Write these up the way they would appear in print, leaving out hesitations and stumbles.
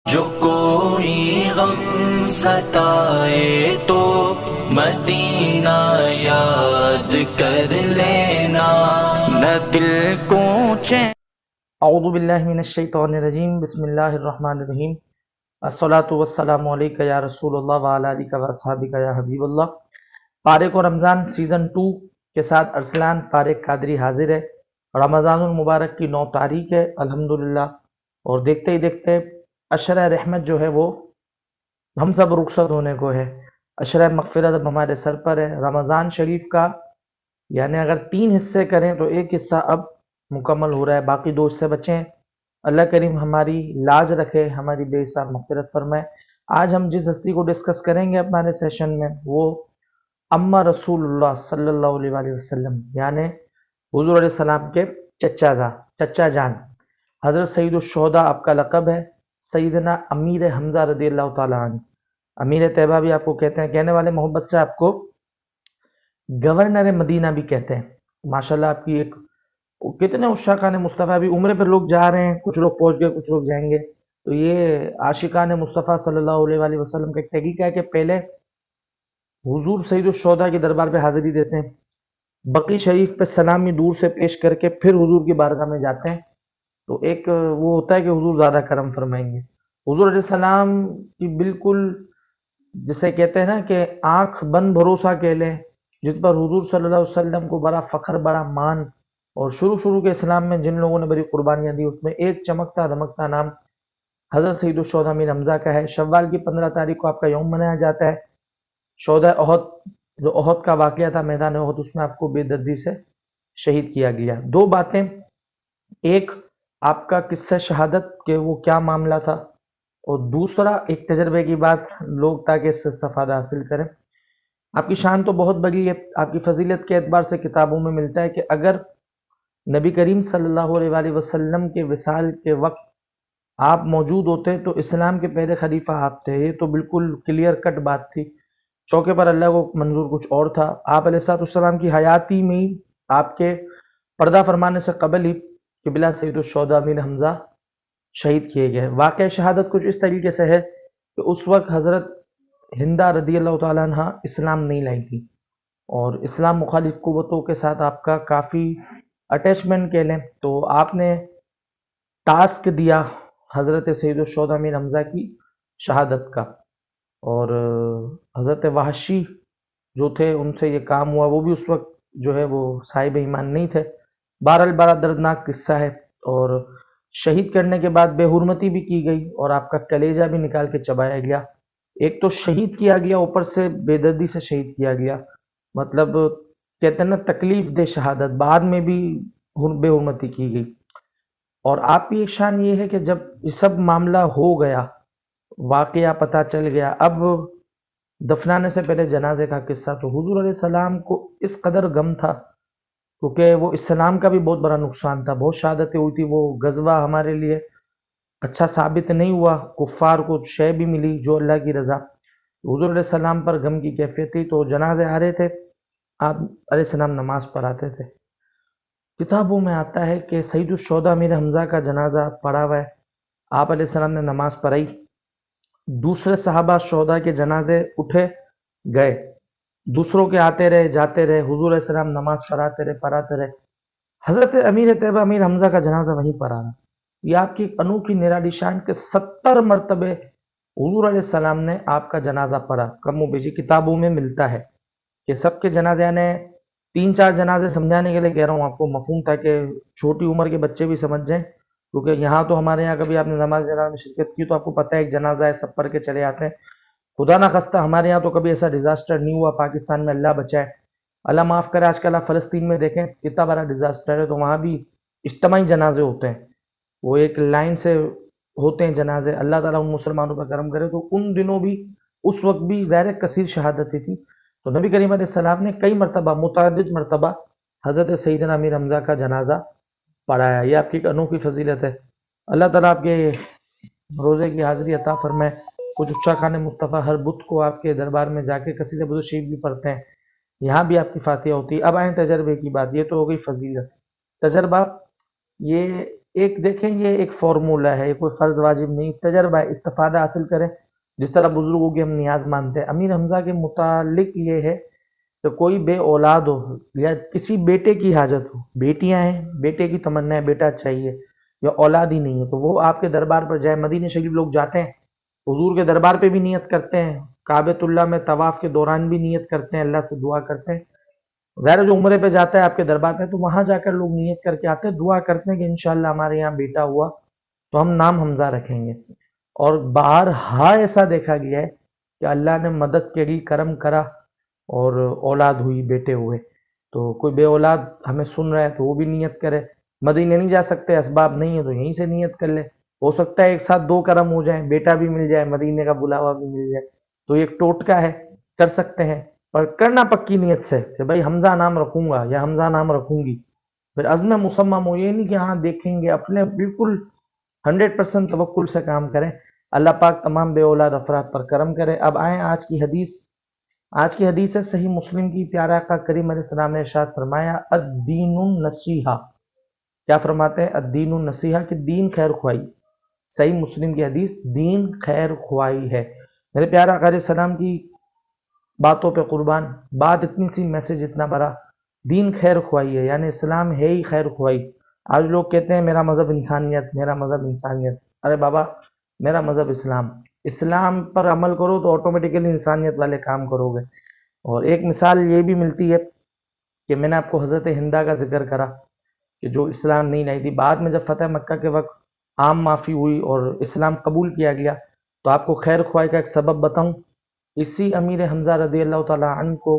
جو کوئی غم ستائے تو مدینہ یاد کر لینا، نہ دل کو چین۔ اعوذ باللہ من الشیطان الرجیم، بسم اللہ الرحمن الرحیم۔ الصلاۃ والسلام علیکہ یا رسول اللہ وعلی آلہ واصحابہ یا حبیب اللہ۔ فارق و رمضان سیزن 2 کے ساتھ ارسلان فارق قادری حاضر ہے۔ رمضان المبارک کی 9 تاریخ ہے الحمدللہ، اور دیکھتے ہی دیکھتے عشرہ رحمت جو ہے وہ ہم سب رخصت ہونے کو ہے۔ عشرہ مغفرت اب ہمارے سر پر ہے۔ رمضان شریف کا یعنی اگر 3 حصے کریں تو ایک حصہ اب مکمل ہو رہا ہے، باقی 2 حصے بچے ہیں۔ اللہ کریم ہماری لاج رکھے، ہماری بے حساب مغفرت فرمائے۔ آج ہم جس ہستی کو ڈسکس کریں گے ہمارے سیشن میں وہ اما رسول اللہ صلی اللہ علیہ وسلم یعنی حضور علیہ السلام کے چچا جان حضرت سید الشہداء آپ کا لقب ہے، سیدنا امیر حمزہ رضی اللہ تعالیٰ عنہ، امیر طیبہ بھی آپ کو کہتے ہیں، کہنے والے محبت سے آپ کو گورنر مدینہ بھی کہتے ہیں۔ ماشاءاللہ آپ کی ایک کتنے عشاقان مصطفیٰ بھی عمرے پر لوگ جا رہے ہیں، کچھ لوگ پہنچ گئے کچھ لوگ جائیں گے، تو یہ عاشقان مصطفیٰ صلی اللہ علیہ وسلم کا ایک طریقہ ہے کہ پہلے حضور سید الشہداء کے دربار پہ حاضری دیتے ہیں، بقی شریف پہ سلامی دور سے پیش کر کے پھر حضور کی بارگاہ میں جاتے ہیں، تو ایک وہ ہوتا ہے کہ حضور زیادہ کرم فرمائیں گے۔ حضور علیہ السلام کی بالکل جسے کہتے ہیں نا کہ آنکھ بند بھروسہ کہہ لیں، جس پر حضور صلی اللہ علیہ وسلم کو بڑا فخر بڑا مان، اور شروع کے اسلام میں جن لوگوں نے بڑی قربانیاں دی اس میں ایک چمکتا دمکتا نام حضرت سید الشہداء امیر حمزہ کا ہے۔ شوال کی 15 تاریخ کو آپ کا یوم منایا جاتا ہے۔ شہداء احد، جو احد کا واقعہ تھا میدان احد، اس میں آپ کو بے دردی سے شہید کیا گیا۔ 2 باتیں، ایک آپ کا قصہ شہادت کہ وہ کیا معاملہ تھا، اور دوسرا ایک تجربے کی بات، لوگ تاکہ اس سے استفادہ حاصل کریں۔ آپ کی شان تو بہت بڑی ہے، آپ کی فضیلت کے اعتبار سے کتابوں میں ملتا ہے کہ اگر نبی کریم صلی اللہ علیہ وسلم کے وصال کے وقت آپ موجود ہوتے تو اسلام کے پہلے خلیفہ آپ تھے۔ یہ تو بالکل کلیئر کٹ بات تھی، چوکے پر اللہ کو منظور کچھ اور تھا۔ آپ علیہ السلام کی حیاتی میں ہی آپ کے پردہ فرمانے سے قبل ہی قبلہ سید الشہداء امیر حمزہ شہید کیے گئے۔ واقعہ شہادت کچھ اس طریقے سے ہے کہ اس وقت حضرت ہندہ رضی اللہ تعالیٰ عنہ اسلام نہیں لائی تھی، اور اسلام مخالف قوتوں کے ساتھ آپ کا کافی اٹیچمنٹ کہہ لیں، تو آپ نے ٹاسک دیا حضرت سید الشہداء امیر حمزہ کی شہادت کا، اور حضرت وحشی جو تھے ان سے یہ کام ہوا، وہ بھی اس وقت جو ہے وہ صاحب ایمان نہیں تھے۔ بہرحال بڑا دردناک قصہ ہے، اور شہید کرنے کے بعد بے حرمتی بھی کی گئی اور آپ کا کلیجہ بھی نکال کے چبایا گیا۔ ایک تو شہید کیا گیا، اوپر سے بے دردی سے شہید کیا گیا، مطلب کہتے ہیں نا تکلیف دہ شہادت، بعد میں بھی بے حرمتی کی گئی۔ اور آپ کی ایک شان یہ ہے کہ جب یہ سب معاملہ ہو گیا، واقعہ پتہ چل گیا، اب دفنانے سے پہلے جنازے کا قصہ، تو حضور علیہ السلام کو اس قدر غم تھا کیونکہ وہ اسلام کا بھی بہت بڑا نقصان تھا، بہت شہادتیں ہوئی تھی، وہ غزوہ ہمارے لیے اچھا ثابت نہیں ہوا، کفار کو شے بھی ملی جو اللہ کی رضا۔ حضور علیہ السلام پر غم کی کیفیت تھی، تو جنازے آ رہے تھے، آپ علیہ السلام نماز پڑھاتے تھے۔ کتابوں میں آتا ہے کہ سید الشہداء امیر حمزہ کا جنازہ پڑھا ہوا ہے، آپ علیہ السلام نے نماز پڑھائی، دوسرے صحابہ شہداء کے جنازے اٹھے گئے، دوسروں کے آتے رہے جاتے رہے، حضور علیہ السلام نماز پڑھاتے رہے، حضرت امیر طیبہ امیر حمزہ کا جنازہ وہیں پڑھا رہا۔ یہ آپ کی ایک انوکھی نرالی شان کے 70 مرتبے حضور علیہ السلام نے آپ کا جنازہ پڑھا، کم و بیشی کتابوں میں ملتا ہے کہ سب کے جنازے نے 3-4 جنازے سمجھانے کے لیے کہہ رہا ہوں آپ کو مفہوم، تاکہ چھوٹی عمر کے بچے بھی سمجھ جائیں، کیونکہ یہاں تو ہمارے یہاں کبھی آپ نے نماز جنازہ میں شرکت کی تو آپ کو پتہ ہے ایک جنازہ ہے سب پڑھ کے چلے آتے ہیں، خدا نہ خواستہ ہمارے یہاں تو کبھی ایسا ڈیزاسٹر نہیں ہوا پاکستان میں، اللہ بچائے، اللہ معاف کرے۔ آج کل آپ فلسطین میں دیکھیں کتنا بڑا ڈیزاسٹر ہے، تو وہاں بھی اجتماعی جنازے ہوتے ہیں، وہ ایک لائن سے ہوتے ہیں جنازے، اللہ تعالیٰ ان مسلمانوں پر کرم کرے۔ تو ان دنوں بھی اس وقت بھی ظاہر کثیر شہادتیں تھی، تو نبی کریم علیہ السلام نے کئی مرتبہ متعدد مرتبہ حضرت سیدنا امیر حمزہ کا جنازہ پڑھایا۔ یہ آپ کی ایک انوکھی فضیلت ہے، اللہ تعالیٰ آپ کے روزے کی حاضری عطا فرمائے۔ کچھ اچھا خان مصطفیٰ ہر بدھ کو آپ کے دربار میں جا کے قصیدہ بدھ شریف بھی پڑھتے ہیں، یہاں بھی آپ کی فاتحہ ہوتی ہے۔ اب آئیں تجربے کی بات، یہ تو ہو گئی فضیلت۔ تجربہ یہ ایک دیکھیں یہ ایک فارمولا ہے, یہ کوئی فرض واجب نہیں, تجربہ ہے, استفادہ حاصل کریں جس طرح بزرگوں کی ہم نیاز مانتے ہیں. امیر حمزہ کے متعلق یہ ہے کہ کوئی بے اولاد ہو یا کسی بیٹے کی حاجت ہو, بیٹیاں ہیں, بیٹے کی تمنا ہے بیٹا چاہیے, یا اولاد ہی نہیں ہے, تو وہ آپ کے دربار پر جائے. مدینہ شریف لوگ جاتے ہیں, حضور کے دربار پہ بھی نیت کرتے ہیں, کعبۃ اللہ میں طواف کے دوران بھی نیت کرتے ہیں, اللہ سے دعا کرتے ہیں. ظاہر جو عمرے پہ جاتا ہے آپ کے دربار پہ تو وہاں جا کر لوگ نیت کر کے آتے ہیں, دعا کرتے ہیں کہ انشاءاللہ ہمارے یہاں بیٹا ہوا تو ہم نام حمزہ رکھیں گے. اور بارہا ایسا دیکھا گیا ہے کہ اللہ نے مدد کری, کرم کرا اور اولاد ہوئی, بیٹے ہوئے. تو کوئی بے اولاد ہمیں سن رہا ہے تو وہ بھی نیت کرے. مدینے نہیں جا سکتے, اسباب نہیں ہے, تو یہیں سے نیت کر لے. ہو سکتا ہے ایک ساتھ دو کرم ہو جائیں, بیٹا بھی مل جائے, مدینے کا بلاوا بھی مل جائے, تو ایک ٹوٹکا ہے, کر سکتے ہیں. پر کرنا پکی نیت سے کہ بھائی حمزہ نام رکھوں گا یا حمزہ نام رکھوں گی. پھر عزم مصمم ہو, یہ نہیں کہ ہاں دیکھیں گے, اپنے بالکل 100% توکل سے کام کریں. اللہ پاک تمام بے اولاد افراد پر کرم کرے. اب آئیں آج کی حدیث. آج کی حدیث ہے صحیح مسلم کی. پیارا آقا کریم علیہ السلام نے ارشاد فرمایا الدین النصیحہ. کیا فرماتے ہیں؟ الدین النصیحہ, کہ دین خیر خواہی. صحیح مسلم کی حدیث, دین خیر خواہی ہے. میرے پیارا آقا علیہ السلام کی باتوں پہ قربان, بات اتنی سی, میسج اتنا بڑا. دین خیر خواہی ہے, یعنی اسلام ہے ہی خیر خواہی. آج لوگ کہتے ہیں میرا مذہب انسانیت, میرا مذہب انسانیت. ارے بابا, میرا مذہب اسلام. اسلام پر عمل کرو تو آٹومیٹیکلی انسانیت والے کام کرو گے. اور ایک مثال یہ بھی ملتی ہے کہ میں نے آپ کو حضرت ہندہ کا ذکر کرا کہ جو اسلام نہیں لائی تھی. بعد میں جب فتح مکہ کے وقت عام معافی ہوئی اور اسلام قبول کیا گیا, تو آپ کو خیر خواہی کا ایک سبب بتاؤں. اسی امیر حمزہ رضی اللہ تعالیٰ عنہ کو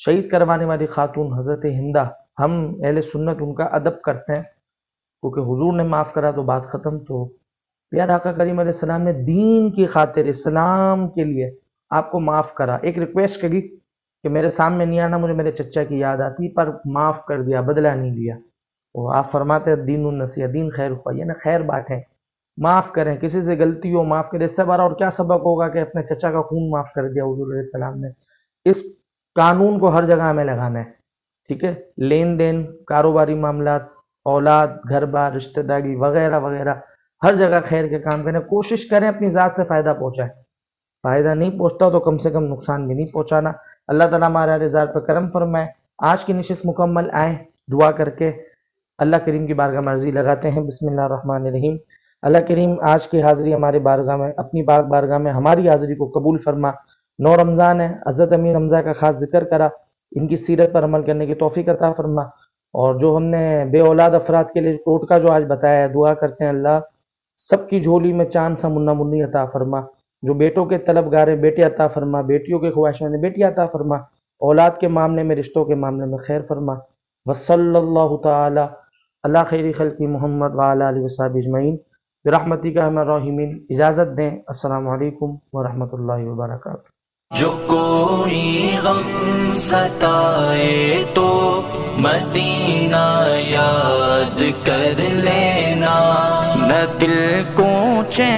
شہید کروانے والی خاتون حضرت ہندہ, ہم اہل سنت ان کا ادب کرتے ہیں کیونکہ حضور نے معاف کرا تو بات ختم. تو پیارا آقا کریم علیہ السلام نے دین کی خاطر, اسلام کے لیے آپ کو معاف کرا. ایک ریکویسٹ کری کہ میرے سامنے نہیں آنا, مجھے میرے چچا کی یاد آتی, پر معاف کر دیا, بدلہ نہیں لیا. وہ آپ فرماتے ہیں دین النصیحہ, دین خیر خواہی, یعنی خیر بانٹیں, معاف کریں. کسی سے غلطی ہو معاف کریں. اس سے بڑا اور کیا سبق ہوگا کہ اپنے چچا کا خون معاف کر دیا حضور علیہ السلام نے. اس قانون کو ہر جگہ ہمیں لگانا ہے, ٹھیک ہے. لین دین, کاروباری معاملات, اولاد, گھر بار, رشتہ داری وغیرہ وغیرہ, ہر جگہ خیر کے کام کریں. کوشش کریں اپنی ذات سے فائدہ پہنچائیں. فائدہ نہیں پہنچتا تو کم سے کم نقصان بھی نہیں پہنچانا. اللہ تعالیٰ ہمارے رضا پہ کرم فرمائے. آج کی نشست مکمل. آئیں دعا کر کے اللہ کریم کی بارگاہ میں عرضی لگاتے ہیں. بسم اللہ الرحمن الرحیم. اللہ کریم آج کی حاضری ہمارے بارگاہ میں, اپنی بارگاہ میں ہماری حاضری کو قبول فرما. 9 رمضان ہے, حضرت امیر حمزہ کا خاص ذکر کرا, ان کی سیرت پر عمل کرنے کی توفیق عطا فرما. اور جو ہم نے بے اولاد افراد کے لیے ٹوٹکا جو آج بتایا ہے, دعا کرتے ہیں اللہ سب کی جھولی میں چاند سا منا منی عطا فرما. جو بیٹوں کے طلبگار ہیں بیٹے عطا فرما, بیٹیوں کے خواہشمند ہیں بیٹی عطا فرما, اولاد کے معاملے میں, رشتوں کے معاملے میں خیر فرما. وصلی اللہ تعالی اللہ خیر خلقی محمد وعلی آلہ وصحبہ اجمعین برحمتک ارحم الراحمین. اجازت دیں, السلام علیکم ورحمۃ اللہ وبرکاتہ. جو کوئی غم ستائے تو مدینہ یاد کر لینا, نہ دل کو چین